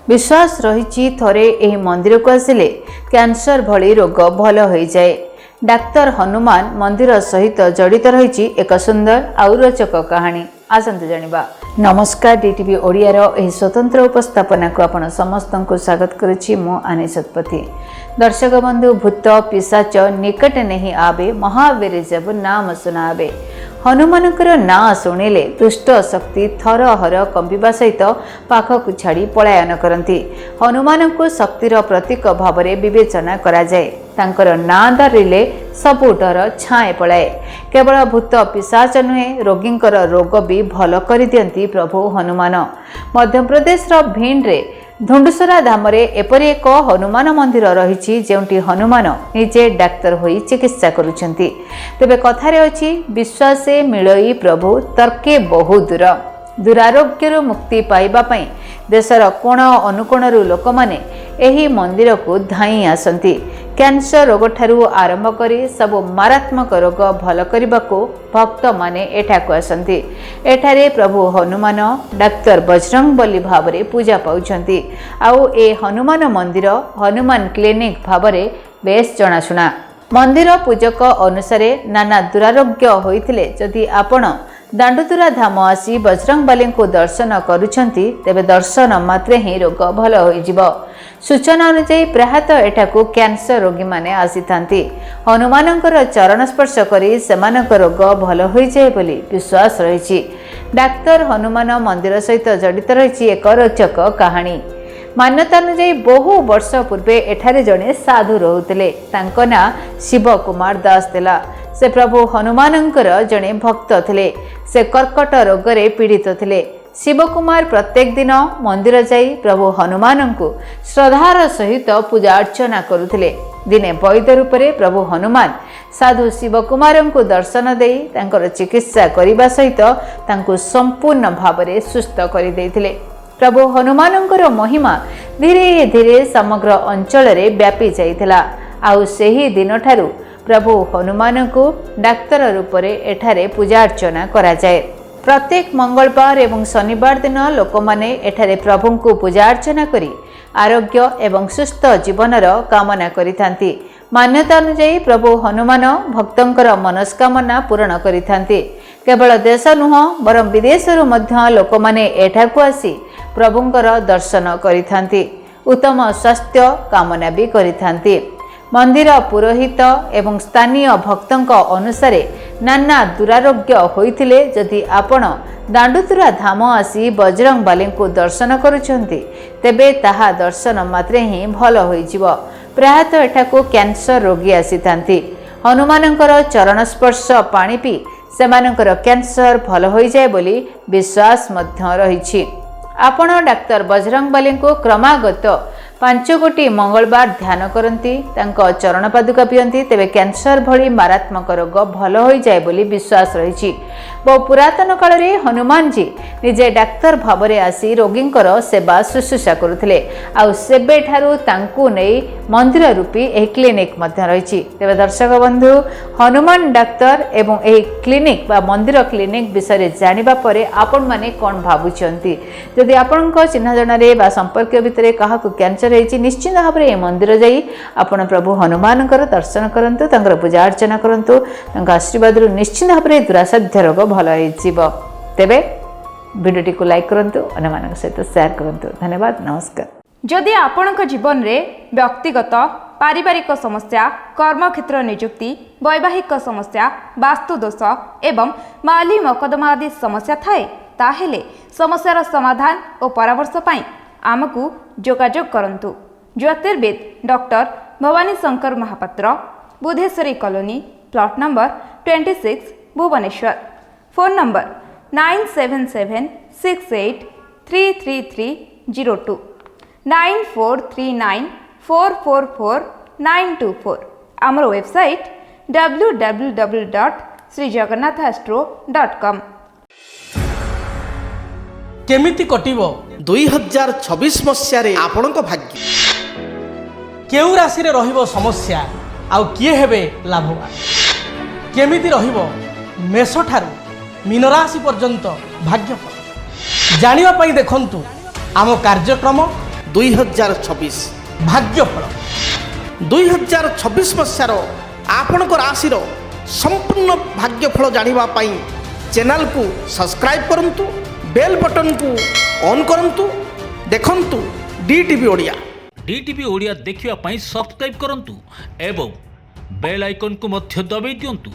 विश्वास रही थरे एही मंदिर को आसिले कैंसर भली रोग भल हो जाए। डाक्तर हनुमान मंदिर सहित जड़ित रही एक सुंदर आउ रोचक कहानी आसंतु जानिबा। नमस्कार, डीटीवी ओडियार एही स्वतंत्र उपस्थापना को आपण समस्त को स्वागत करुछि। मु आनी सतपति। दर्शक बंधु, भूत पिशाच निकट नहीं आवे, महावीर जब नाम सुनावे। हनुमानकर ना शुणिले दुष्ट शक्ति थर हर कंबिबा सहित पाखक छाड़ी पलायन करती। हनुमान को शक्तिर प्रतीक भाव में विवेचना करा जाए। तांकर ना धरिले सबु डर छाए पलाए। केवल भूत पिशाच नुहे, रोगींकर रोग भी भल कर दियंती प्रभु हनुमान। मध्यप्रदेश भिंड धुंडुसरा धाम एपरी एक हनुमान मंदिर रही जोटी हनुमान निजे डाक्तर होई चिकित्सा करुछंती। तेबे कथारे अछि, विश्वासे मिलई प्रभु तर्के बहु दूर। दुरारोग्य मुक्ति पाइबा पई देशर कोण अनुकोणरू लोक माने एही मंदिर को धाई आसंती। कैंसर रोग ठारू आरंभ करी सब मारात्मक रोग भल करने को भक्त माने एठाकु आसंती। एठारे प्रभु हनुमान डाक्तर बजरंगबली भाव में पूजा पाउछंती। आउ ए हनुमान मंदिर हनुमान क्लिनिक भाव में बेस जनाशुना। मंदिर पूजक अनुसार नाना दुरारोग्य होइथिले जदि आपण दांडुतुरा धाम आसी बजरंगबली को दर्शन करुछंती तेबे दर्शन मात्रे ही रोग भल होइजिबो। सूचना अनुसार प्रायतः एठाकु कैंसर रोगी माने आसीथांती। हनुमानंकर चरण स्पर्श करी सेमानक रोग भल होई जाय बोली विश्वास रहिछि। डाक्तर हनुमान मंदिर सहित जड़ित रहिछि एक रोचक कहानी। मान्यता अनुसार बहु वर्ष पूर्वे एठारे जड़े साधु रहुतिले। तांको ना शिव कुमार दास थिला। से प्रभु हनुमानंकर जड़े भक्त थिले। से कर्कट रोग रे पीड़ित थिले। शिव कुमार प्रत्येक दिन मंदिर जाई प्रभु हनुमान को श्रद्धार सहित पूजा अर्चना करुथिले। दिने वैद्य रूप में प्रभु हनुमान साधु शिव कुमार को दर्शन दे तांकर चिकित्सा करने सहित तांको संपूर्ण भाव में सुस्थ कर देथिले। प्रभु हनुमानंकर महिमा धीरे धीरे समग्र अंचल रे व्यापी जाइथिला। आउ सेही दिन ठारू प्रभु हनुमान को डाक्तर रूप में एठारे पूजा अर्चना करा जाए। प्रत्येक मंगलवार एवं शनिवार दिन लोक माने एठारे प्रभु को पूजा अर्चना करी आरोग्य एवं सुस्थ जीवनर कामना करिथांती। मान्यता अनुसार प्रभु हनुमान भक्तंकर मनस्कामना पूर्ण करिथांती। केवल देश नुह बरं विदेशरू मध्य लोक माने एठाकु आसी प्रभुंकर दर्शन करिथांती। उत्तम स्वास्थ्य कामना भी करिथांती। मंदिर पुरोहित एवं स्थानीय भक्तंक अनुसार नाना दुरारोग्य होइथिले जदि आपण दांडुतुरा धाम आसी बजरंगबली को दर्शन करुछंती तेबे ताहा दर्शन मात्रे ही भल होइजिवो। प्रायतः एठाकु कैंसर रोगी आसीथांती। हनुमानंकर चरण स्पर्श पाणी पी सेमानंकर कैंसर भल होई जाय बोली विश्वास मध्य रहिछि। आपण डाक्तर बजरंगबली को क्रमागत 5 गोटी मंगलवार ध्यान करती चरण पादुका पियंती तेबे कैंसर भली मारात्मक रोग भल हो जाए बोली विश्वास रही। बहु पुरातन काल रे हनुमान जी निजे डाक्तर भाव में आसी रोगींकर सेवा शुश्रूषा करुथिले। आउ सेबे ठारू तांकू नै मंदिर रूपी एही क्लिनिक मध्य रही। तेबे दर्शक बंधु, हनुमान डाक्तर एवं एही क्लिनिक बा मंदिर क्लिनिक विषय जानिबा परे आपण माने कोन भाबुचंती? जदि आपणक चिन्ह जणारे बा संपर्क भितर काहाकू कैंसर निश्चित भाव में मंदिर जाई आपण प्रभु हनुमान दर्शन करंतु, तांकर पूजा अर्चना करंतु। तांका आशीर्वाद निश्चित भाव में दुरासाध्य रोग भल हो। तेबे वीडियो को लाइक करंतु, अन्य सहित शेयर करंतु। धन्यवाद, नमस्कार। जदि आपणक जीवन रे व्यक्तिगत पारिवारिक समस्या, कर्मक्षेत्र नियुक्ति, वैवाहिक समस्या, वास्तु दोष एवं माली मकदमा आदि समस्या थाए ताहेले समस्यार समाधान और परामर्श पाई आमको जोगाजोग करंतु। ज्योतिर्वेद doctor Bhabani Shankar Mohapatra, Budheswari colony, plot number 26, Bhubaneswar. Phone number 9776833302 9439444924। आमर वेबसाइट www.srijagannathastro.com। केमिति कटिबो 2026 मसीहारे आपणक भाग्य केउ राशि रे रहिबो समस्या आउ किए हेबे लाभवान केमिति रहिबो मेष ठारू मीन राशि पर्यंत भाग्यफल जानिबा पई देखंतु आम कार्यक्रम 2026 ଭାଗ୍ୟଫଳ 2026 ମସିହାର ଆପଣଙ୍କ ରାଶିର ସମ୍ପୂର୍ଣ୍ଣ ଭାଗ୍ୟଫଳ ଜାଣିବା ପାଇଁ ଚ୍ୟାନେଲକୁ ସବସ୍କ୍ରାଇବ୍ କରନ୍ତୁ, ବେଲ୍ ବଟନକୁ ଅନ୍ କରନ୍ତୁ। ଦେଖନ୍ତୁ DTV ଓଡ଼ିଆ। DTV ଓଡ଼ିଆ ଦେଖିବା ପାଇଁ ସବସ୍କ୍ରାଇବ୍ କରନ୍ତୁ ଏବଂ ବେଲ୍ ଆଇକନ୍କୁ ମଧ୍ୟ ଦବାଇ ଦିଅନ୍ତୁ।